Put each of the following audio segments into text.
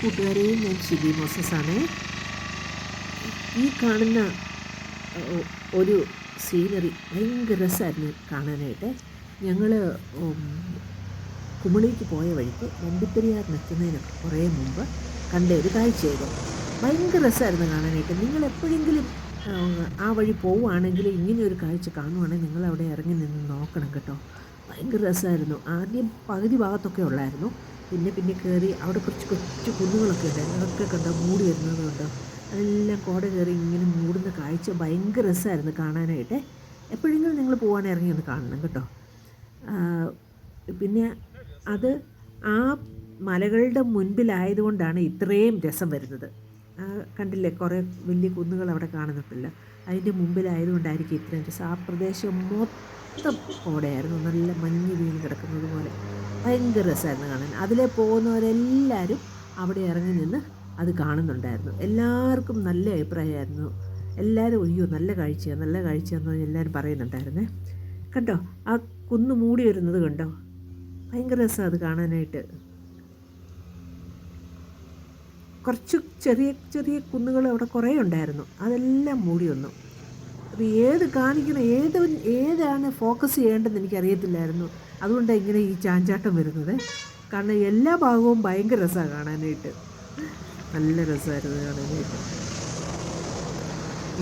കൂട്ടുകാരെ, ഞാൻ ഷിബി മോസസാണ്. ഈ കാണുന്ന ഒരു സീനറി ഭയങ്കര രസമായിരുന്നു കാണാനായിട്ട്. ഞങ്ങൾ കുമളിക്ക് പോയ വഴിക്ക് വണ്ടിപ്പെരിയാറിനെത്തുന്നതിനൊക്കെ കുറേ മുമ്പ് കണ്ട ഒരു കാഴ്ചയായിരുന്നു. ഭയങ്കര രസമായിരുന്നു കാണാനായിട്ട്. നിങ്ങൾ എപ്പോഴെങ്കിലും ആ വഴി പോവുകയാണെങ്കിൽ ഇങ്ങനെ ഒരു കാഴ്ച കാണുവാണെങ്കിൽ നിങ്ങൾ അവിടെ ഇറങ്ങി നിന്ന് നോക്കണം കേട്ടോ. ഭയങ്കര രസമായിരുന്നു. ആദ്യം പകുതി ഭാഗത്തൊക്കെ ഉള്ളായിരുന്നു, പിന്നെ കയറി അവിടെ കുറച്ച് കൊച്ചു കുന്നുകളൊക്കെ ഉണ്ടായിരുന്നു. അതൊക്കെ കണ്ടോ മൂടി വരുന്നത് കണ്ടോ. അതെല്ലാം കോട കയറി ഇങ്ങനെ മൂടുന്ന കാഴ്ച ഭയങ്കര രസമായിരുന്നു കാണാനായിട്ട്. എപ്പോഴെങ്കിലും നിങ്ങൾ പോകാൻ ഇറങ്ങി ഒന്ന് കാണണം കേട്ടോ. പിന്നെ അത് ആ മലകളുടെ മുൻപിലായതുകൊണ്ടാണ് ഇത്രയും രസം വരുന്നത്. കണ്ടില്ലേ, കുറേ വലിയ കുന്നുകൾ അവിടെ കാണുന്നില്ല. അതിൻ്റെ മുമ്പിലായതുകൊണ്ടായിരിക്കും ഇത്രയും രസം. ആ പ്രദേശം മൊത്തം കോടയായിരുന്നു, നല്ല മഞ്ഞ് വീണ് കിടക്കുന്നത് പോലെ. ഭയങ്കര രസമായിരുന്നു കാണാൻ. അതിലെ പോകുന്നവരെല്ലാവരും അവിടെ ഇറങ്ങി നിന്ന് അത് കാണുന്നുണ്ടായിരുന്നു. എല്ലാവർക്കും നല്ല അഭിപ്രായമായിരുന്നു. എല്ലാവരും അയ്യോ നല്ല കാഴ്ചയെന്ന് എല്ലാവരും പറയുന്നുണ്ടായിരുന്നേ. കണ്ടോ, ആ കുന്ന് മൂടി വരുന്നത് കണ്ടോ. ഭയങ്കര രസമാണ് അത് കാണാനായിട്ട്. കുറച്ച് ചെറിയ ചെറിയ കുന്നുകൾ അവിടെ കുറേ ഉണ്ടായിരുന്നു, അതെല്ലാം മൂടി വന്നു. അപ്പോൾ ഏത് കാണിക്കണം, ഏതാണ് ഫോക്കസ് ചെയ്യേണ്ടതെന്ന് എനിക്കറിയത്തില്ലായിരുന്നു. അതുകൊണ്ടാണ് ഇങ്ങനെ ഈ ചാഞ്ചാട്ടം വരുന്നത്. കാരണം എല്ലാ ഭാഗവും ഭയങ്കര രസമാണ് കാണാനായിട്ട്. നല്ല രസമായിരുന്നു കാണാനായിട്ട്.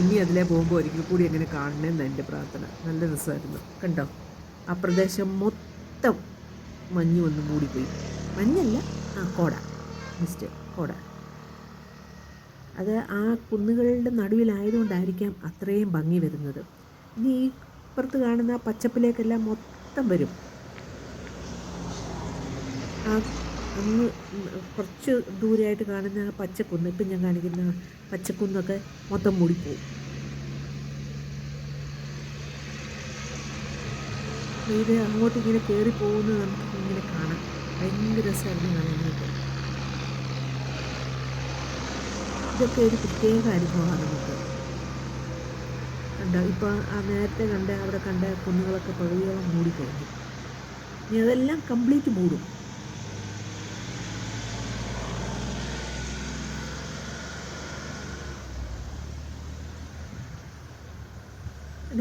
ഇനി അതിലെ പോകുമ്പോൾ ഒരിക്കൽ കൂടി എങ്ങനെ കാണണമെന്ന് എൻ്റെ പ്രാർത്ഥന. നല്ല രസമായിരുന്നു. കണ്ടോ, ആ പ്രദേശം മൊത്തം മഞ്ഞ് വന്ന് മൂടിപ്പോയി. മഞ്ഞല്ല, കോട, കോട. അത് ആ കുന്നുകളുടെ നടുവിലായതുകൊണ്ടായിരിക്കാം അത്രയും ഭംഗി വരുന്നത്. ഇനി ഈ ഇപ്പുറത്ത് കാണുന്ന പച്ചപ്പിലേക്കെല്ലാം മൊത്തം വരും. അങ്ങ് കുറച്ച് ദൂരമായിട്ട് കാണുന്ന ആ പച്ചക്കുന്ന്, ഇപ്പം ഞാൻ കാണിക്കുന്ന പച്ചക്കുന്നൊക്കെ മൊത്തം മൂടിപ്പോവും. ഇത് അങ്ങോട്ട് ഇങ്ങനെ കയറി പോകുന്നത് നമുക്ക് ഇങ്ങനെ കാണാം. ഭയങ്കര രസമായിരുന്നു കാണാനായിട്ട്. ഇതൊക്കെ ഒരു പ്രത്യേക അനുഭവമാണ് നമുക്ക്. കണ്ടോ, ഇപ്പോൾ ആ നേരത്തെ അവിടെ കണ്ട കുന്നുകളൊക്കെ പകുതിയോളം മൂടിക്കഴിഞ്ഞു. ഇനി അതെല്ലാം കംപ്ലീറ്റ് മൂടും.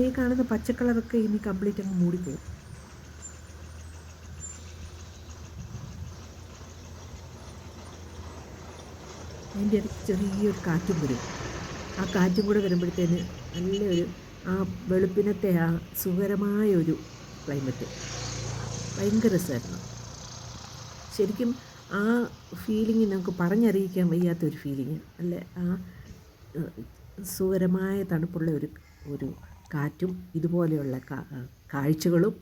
ഈ കാണുന്ന പച്ചക്കളറൊക്കെ ഇനി കംപ്ലീറ്റ് അങ്ങ് മൂടിപ്പോകും. അതിൻ്റെ ഇടയ്ക്ക് ചെറിയൊരു കാറ്റും വരും. ആ കാറ്റും കൂടെ വരുമ്പോഴത്തേന് നല്ലൊരു ആ വെളുപ്പിനത്തെ ആ സുഖകരമായ ഒരു ക്ലൈമറ്റ് ഭയങ്കര രസമായിരുന്നു. ശരിക്കും ആ ഫീലിംഗ് നമുക്ക് പറഞ്ഞറിയിക്കാൻ വയ്യാത്തൊരു ഫീലിംഗ് അല്ലേ. ആ സുഖകരമായ തണുപ്പുള്ള ഒരു കാറ്റും ഇതുപോലെയുള്ള കാഴ്ചകളും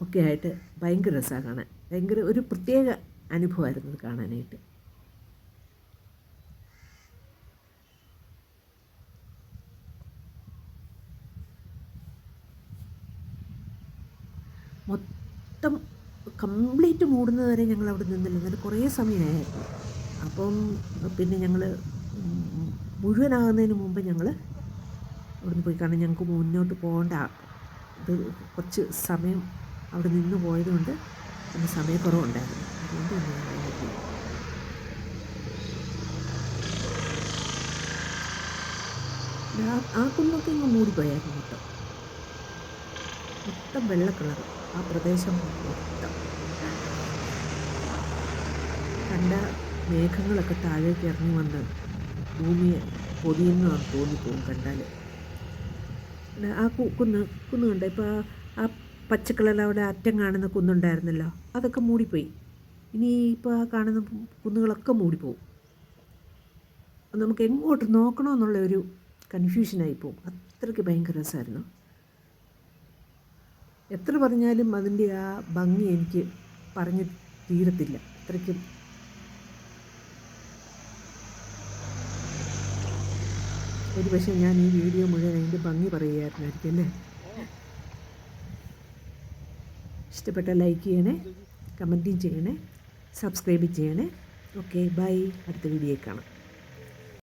ഒക്കെ ആയിട്ട് ഭയങ്കര രസമാണ് കാണാൻ. ഭയങ്കര ഒരു പ്രത്യേക അനുഭവമായിരുന്നു ഇത് കാണാനായിട്ട്. മൊത്തം കംപ്ലീറ്റ് മൂടുന്നത് വരെ ഞങ്ങൾ അവിടെ നിന്നില്ല. എന്നാലും കുറേ സമയമായിരുന്നു. അപ്പം പിന്നെ ഞങ്ങൾ മുഴുവനാകുന്നതിന് മുമ്പ് ഞങ്ങൾ അവിടുന്ന് പോയി. കാരണം ഞങ്ങൾക്ക് മുന്നോട്ട് പോകേണ്ട ഇത് കുറച്ച് സമയം അവിടെ നിന്ന് പോയതുകൊണ്ട് പിന്നെ സമയക്കുറവുണ്ടായിരുന്നു. അതുകൊണ്ട് തന്നെ ഞങ്ങൾ പോയി. ആ കുന്നൊക്കെ ഇങ്ങ് മൂടിപ്പോയായിരുന്നു. മൊത്തം വെള്ള കളർ ആ പ്രദേശം മൊത്തം. കണ്ട മേഘങ്ങളൊക്കെ താഴേക്ക് ഇറങ്ങി വന്ന് ഭൂമിയെ പൊതിയുന്നതാണ് തോന്നിപ്പോവും കണ്ടാൽ. ആ കുന്ന് കണ്ട ഇപ്പോൾ ആ പച്ചക്കളറിൽ അവിടെ അറ്റം കാണുന്ന കുന്നുണ്ടായിരുന്നല്ലോ, അതൊക്കെ മൂടിപ്പോയി. ഇനി ഇപ്പോൾ ആ കാണുന്ന കുന്നുകളൊക്കെ മൂടിപ്പോവും. നമുക്ക് എങ്ങോട്ട് നോക്കണമെന്നുള്ള ഒരു കൺഫ്യൂഷനായി പോവും. അത്രയ്ക്ക് ഭയങ്കര രസമായിരുന്നു. എത്ര പറഞ്ഞാലും അതിൻ്റെ ആ ഭംഗി എനിക്ക് പറഞ്ഞ് തീരത്തില്ല. അത്രയ്ക്കും ഒരു പക്ഷേ ഞാൻ ഈ വീഡിയോ മുഴുവൻ അതിൻ്റെ ഭംഗി പറയുകയായിരുന്നായിരിക്കും അല്ലേ. ഇഷ്ടപ്പെട്ട ലൈക്ക് ചെയ്യണേ, കമൻറ്റും ചെയ്യണേ, സബ്സ്ക്രൈബ് ചെയ്യണേ. Okay, bye. അടുത്ത വീഡിയോയിൽ കാണാം.